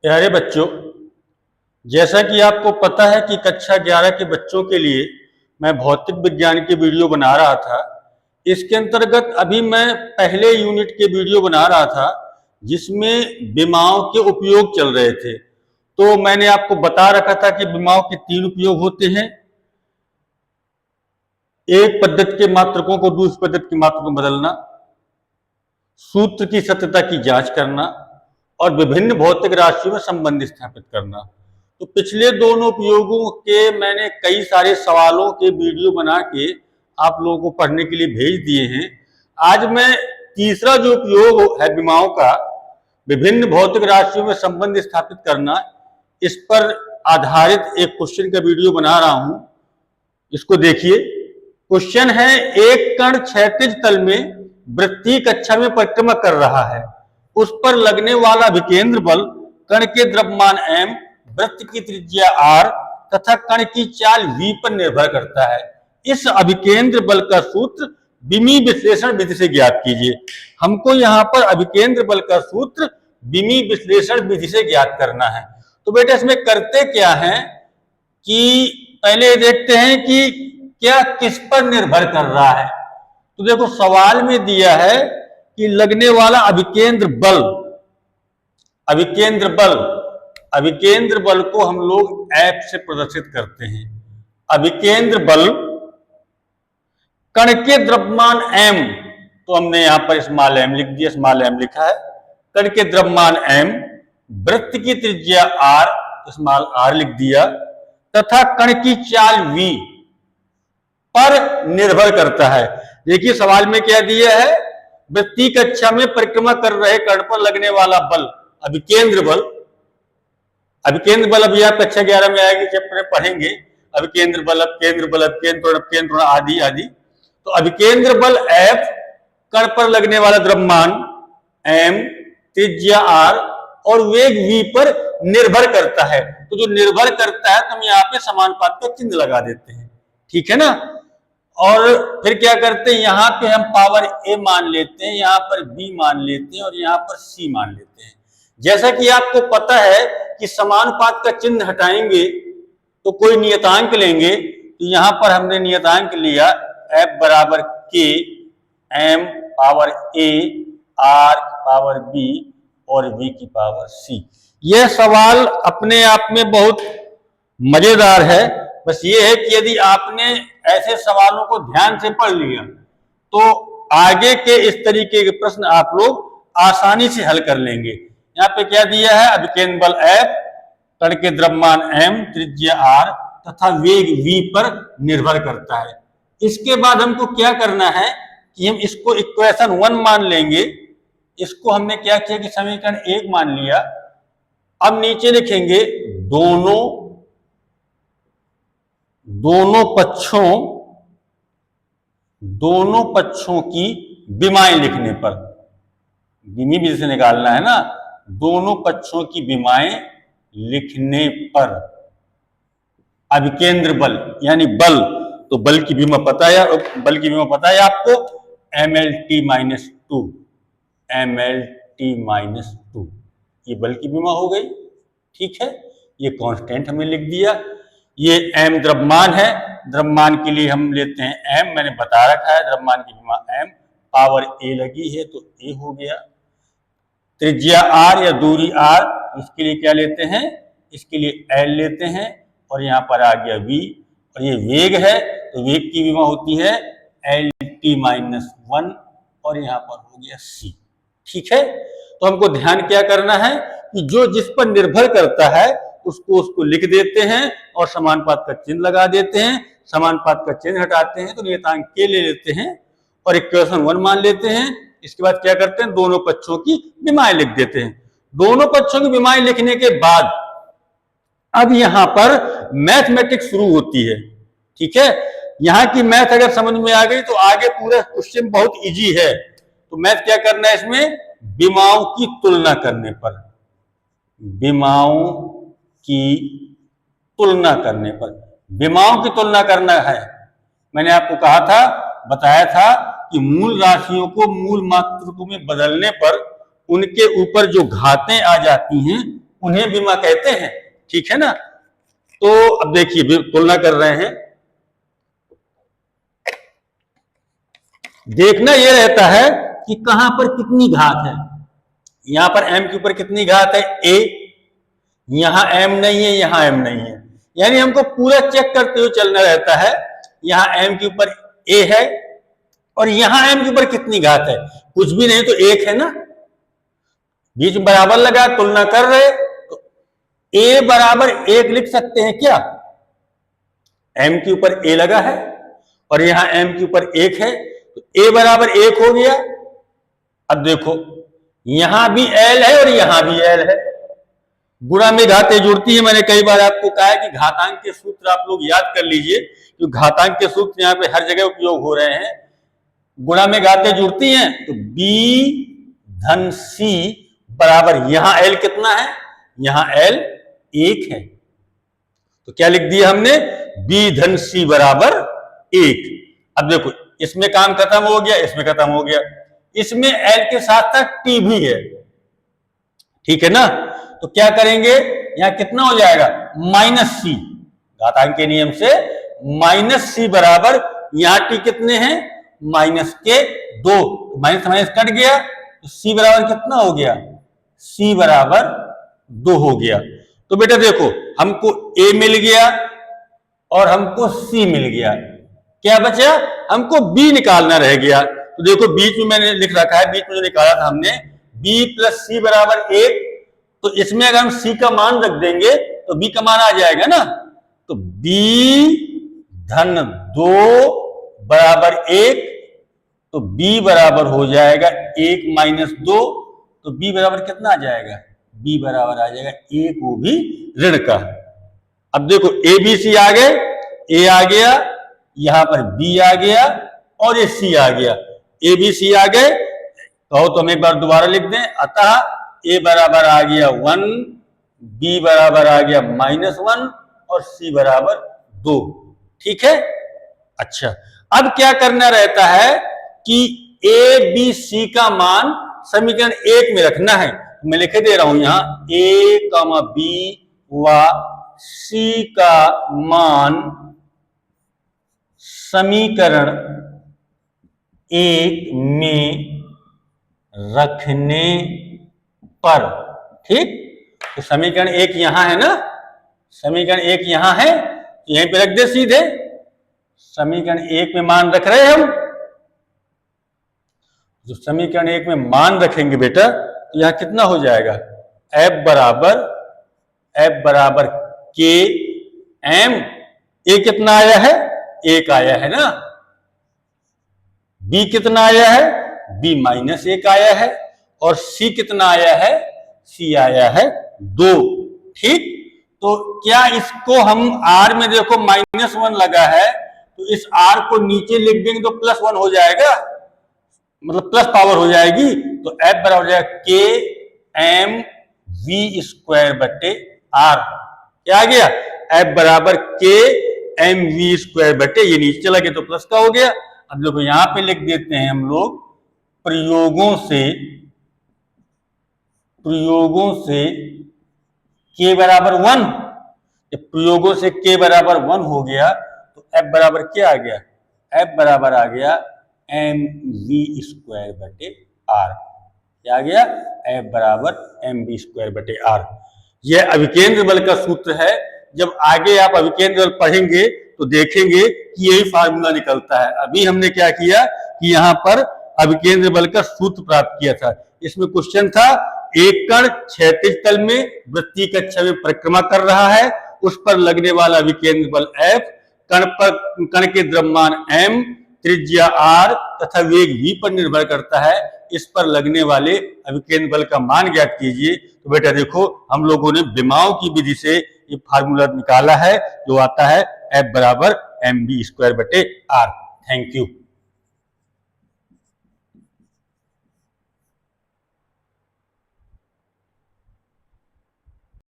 प्यारे बच्चों, जैसा कि आपको पता है कि कक्षा 11 के बच्चों के लिए मैं भौतिक विज्ञान की वीडियो बना रहा था। इसके अंतर्गत अभी मैं पहले यूनिट के वीडियो बना रहा था जिसमें विमाओं के उपयोग चल रहे थे। तो मैंने आपको बता रखा था कि विमाओं के 3 उपयोग होते हैं। एक पद्धति के मात्रकों को दूसरी पद्धति की मात्रकों में बदलना, सूत्र की सत्यता की जांच करना और विभिन्न भौतिक राशियों में संबंध स्थापित करना। तो पिछले दोनों उपयोगों के मैंने कई सारे सवालों के वीडियो बना के आप लोगों को पढ़ने के लिए भेज दिए हैं। आज मैं तीसरा जो उपयोग है विमाओं का, विभिन्न भौतिक राशियों में संबंध स्थापित करना, इस पर आधारित एक क्वेश्चन का वीडियो बना रहा हूं। इसको देखिए। क्वेश्चन है, एक कण क्षैतिज तल में वृत्तीय कक्षा में परिक्रमा कर रहा है। उस पर लगने वाला विकेंद्र बल कण के द्रव्यमान m, वृत्त की त्रिज्या r तथा कण की चाल v पर निर्भर करता है। इस अभिकेंद्र बल का सूत्र विमीय विश्लेषण विधि से ज्ञात कीजिए। हमको यहाँ पर अभिकेंद्र बल का सूत्र विमीय विश्लेषण विधि से ज्ञात करना है। तो बेटा इसमें करते क्या है कि पहले देखते हैं कि क्या किस पर निर्भर कर रहा है। तो देखो सवाल में दिया है कि लगने वाला अभिकेंद्र बल को हम लोग F से प्रदर्शित करते हैं। अभिकेंद्र बल कण के द्रव्यमान m, तो हमने यहां पर स्मॉल m लिख दिया, स्मॉल m लिखा है। कण के द्रव्यमान m, वृत्त की त्रिज्या r, स्मॉल r लिख दिया, तथा कण की चाल v पर निर्भर करता है। देखिए सवाल में क्या दिया है, वृत्तीय कक्षा में परिक्रमा कर रहे कण पर लगने वाला बल अभिकेंद्र बल। अभी आप कक्षा 11 में आएगी, चैप्टर में पढ़ेंगे अभिकेंद्र बल, अपकेंद्र बल, अपकेंद्र आदि आदि। तो अभिकेंद्र बल F, कण पर लगने वाला द्रव्यमान m, त्रिज्या r और वेग v पर निर्भर करता है। तो जो निर्भर करता है तो हम यहाँ पे समानुपात का चिन्ह लगा देते हैं, ठीक है ना। और फिर क्या करते हैं, यहाँ पे हम पावर a मान लेते हैं, यहाँ पर b मान लेते हैं और यहाँ पर c मान लेते हैं। जैसा कि आपको पता है कि समानुपात का चिन्ह हटाएंगे तो कोई नियतांक लेंगे। तो यहाँ पर हमने नियतांक लिया F बराबर k, m power a, r power b और v की पावर c। यह सवाल अपने आप में बहुत मजेदार है। बस ये है कि यदि आपने ऐसे सवालों को ध्यान से पढ़ लिया तो आगे के इस तरीके के प्रश्न आप लोग आसानी से हल कर लेंगे। यहाँ पे क्या दिया है, अभिकेंद्र बल F, कण के द्रव्यमान m, त्रिज्या r तथा वेग v पर निर्भर करता है। इसके बाद हमको क्या करना है कि हम इसको इक्वेशन 1 मान लेंगे। इसको हमने क्या किया कि समीकरण 1 मान लिया। अब नीचे लिखेंगे दोनों पक्षों की विमाएं लिखने पर, विमीय विधि से निकालना है ना, दोनों पक्षों की विमाएं लिखने पर अभिकेंद्र बल यानी बल, तो बल की विमा पता है आपको mlt माइनस 2, ये बल की विमा हो गई, ठीक है। ये कांस्टेंट हमने लिख दिया। ये m द्रव्यमान है, द्रव्यमान के लिए हम लेते हैं m, मैंने बता रखा है द्रव्यमान की विमा m, पावर a लगी है तो a हो गया। त्रिज्या r या दूरी r, इसके लिए क्या लेते हैं, इसके लिए l लेते हैं और यहाँ पर आ गया v। और ये वेग है तो वेग की विमा होती है lt-1 और यहाँ पर हो गया c, ठीक है। तो हमको ध्यान क्या करना है कि जो जिस पर निर्भर करता है उसको लिख देते हैं और समानुपात का चिन्ह लगा देते हैं। समानुपात का चिन्ह हटाते हैं तो नियतांक k ले लेते हैं और इक्वेशन 1 मान लेते हैं। इसके बाद क्या करते हैं, दोनों पक्षों की विमाएं लिख देते हैं। दोनों पक्षों की विमाएं लिखने के बाद अब यहां पर मैथमेटिक्स शुरू होती है, ठीक है। यहां की मैथ अगर समझ में आ गई तो आगे पूरा क्वेश्चन बहुत इजी है। तो मैथ क्या करना है, इसमें विमाओं की तुलना करने पर, विमाओं की तुलना करना है। मैंने आपको कहा था, बताया था कि मूल राशियों को मूल मात्रकों में बदलने पर उनके ऊपर जो घातें आ जाती हैं उन्हें विमा कहते हैं। ठीक है ना। तो अब देखिए तुलना कर रहे हैं, देखना यह रहता है कि कहां पर कितनी घात है। यहां पर m के ऊपर कितनी घात है, a, यहां m नहीं है, यहां m नहीं है, यानी हमको पूरा चेक करते हुए चलना रहता है। यहां m के ऊपर a है और यहां m के ऊपर कितनी घात है, कुछ भी नहीं तो 1 है ना, बीच में बराबर लगा, तुलना कर रहे तो a बराबर 1 लिख सकते हैं क्या, m के ऊपर a लगा है और यहां m के ऊपर 1 है तो a बराबर 1 हो गया। अब देखो यहां भी l है और यहां भी l है, गुणा में घातें जुड़ती है। मैंने कई बार आपको कहा है कि घातांक के सूत्र आप लोग याद कर लीजिए, क्योंकि घातांक के सूत्र यहाँ पे हर जगह उपयोग हो रहे हैं। गुणा में घातें जुड़ती हैं तो b धन c बराबर, यहां l कितना है, यहां l 1 है, तो क्या लिख दिया हमने, b धन c बराबर 1। अब देखो इसमें काम खत्म हो गया, इसमें खत्म हो गया, इसमें l के साथ साथ t भी है। ठीक है ना। तो क्या करेंगे, यहां कितना हो जाएगा, -c, घातांक के नियम से -c बराबर, यहां t कितने हैं, -2, माइनस माइनस कट गया तो c बराबर कितना हो गया, c बराबर 2 हो गया। तो बेटा देखो हमको a मिल गया और हमको c मिल गया, क्या बचा, हमको b निकालना रह गया। तो देखो बीच में मैंने लिख रखा है, बीच में जो निकाला था हमने, b प्लस c बराबर 1, तो इसमें अगर हम c का मान रख देंगे तो b का मान आ जाएगा ना, तो b धन 2 बराबर 1, तो b बराबर हो जाएगा 1 माइनस 2, तो b बराबर कितना आ जाएगा, b बराबर आ जाएगा 1, वो भी ऋण का। अब देखो a b c आ गए, a आ गया, यहां पर b आ गया और ये c आ गया, a b c आ गए, कहो तो हम एक बार दोबारा लिख दें। अतः a बराबर आ गया 1, b बराबर आ गया -1 और c बराबर 2। ठीक है। अच्छा, अब क्या करना रहता है कि a b c का मान समीकरण 1 में रखना है। मैं लिखे दे रहा हूं यहां a, b व c का मान समीकरण 1 में रखने पर, ठीक, तो समीकरण 1 यहां है ना, समीकरण 1 यहां है, तो यहीं पे रख दे सीधे, समीकरण 1 में मान रख रहे हैं हम। जो समीकरण 1 में मान रखेंगे बेटा तो यहां कितना हो जाएगा, f बराबर k m, a कितना आया है, 1 आया है ना, b कितना आया है, b -1 आया है, और c कितना आया है, c आया है 2। ठीक, तो क्या इसको हम r में देखो -1 लगा है, तो इस r को नीचे लिख देंगे तो +1 हो जाएगा, मतलब प्लस पावर हो जाएगी, तो f बराबर हो जाएगा k m v स्क्वायर बटे r। क्या आ गया, f बराबर k m v स्क्वायर बटे, ये नीचे चला गया तो प्लस का हो गया। अब देखो यहां पे लिख देते हैं हम लोग, प्रयोगों से k बराबर 1, जब प्रयोगों से k बराबर 1 हो गया तो f बराबर क्या आ गया, f बराबर आ गया m v स्क्वायर बटे r। क्या आ गया, f बराबर m v स्क्वायर बटे r। यह अभिकेंद्र बल का सूत्र है। जब आगे आप अभिकेंद्र बल पढ़ेंगे तो देखेंगे कि यही फार्मूला निकलता है। अभी हमने क्या किया कि यहाँ पर अभिकेंद्र बल का सूत्र प्राप्त किया था। इसमें क्वेश्चन था, एक कण क्षैतिज तल में वृत्तीय कक्षा में परिक्रमा कर रहा है, उस पर लगने वाला अभिकेंद्र बल F, कण के द्रव्यमान m, त्रिज्या r तथा वेग v पर निर्भर करता है। इस पर लगने वाले अभिकेंद्र बल का मान ज्ञात कीजिए। तो बेटा देखो हम लोगों ने विमाओं की विधि से ये फार्मूला निकाला है, जो आता है F बराबर mv स्क्वायर बटे r। Thank you.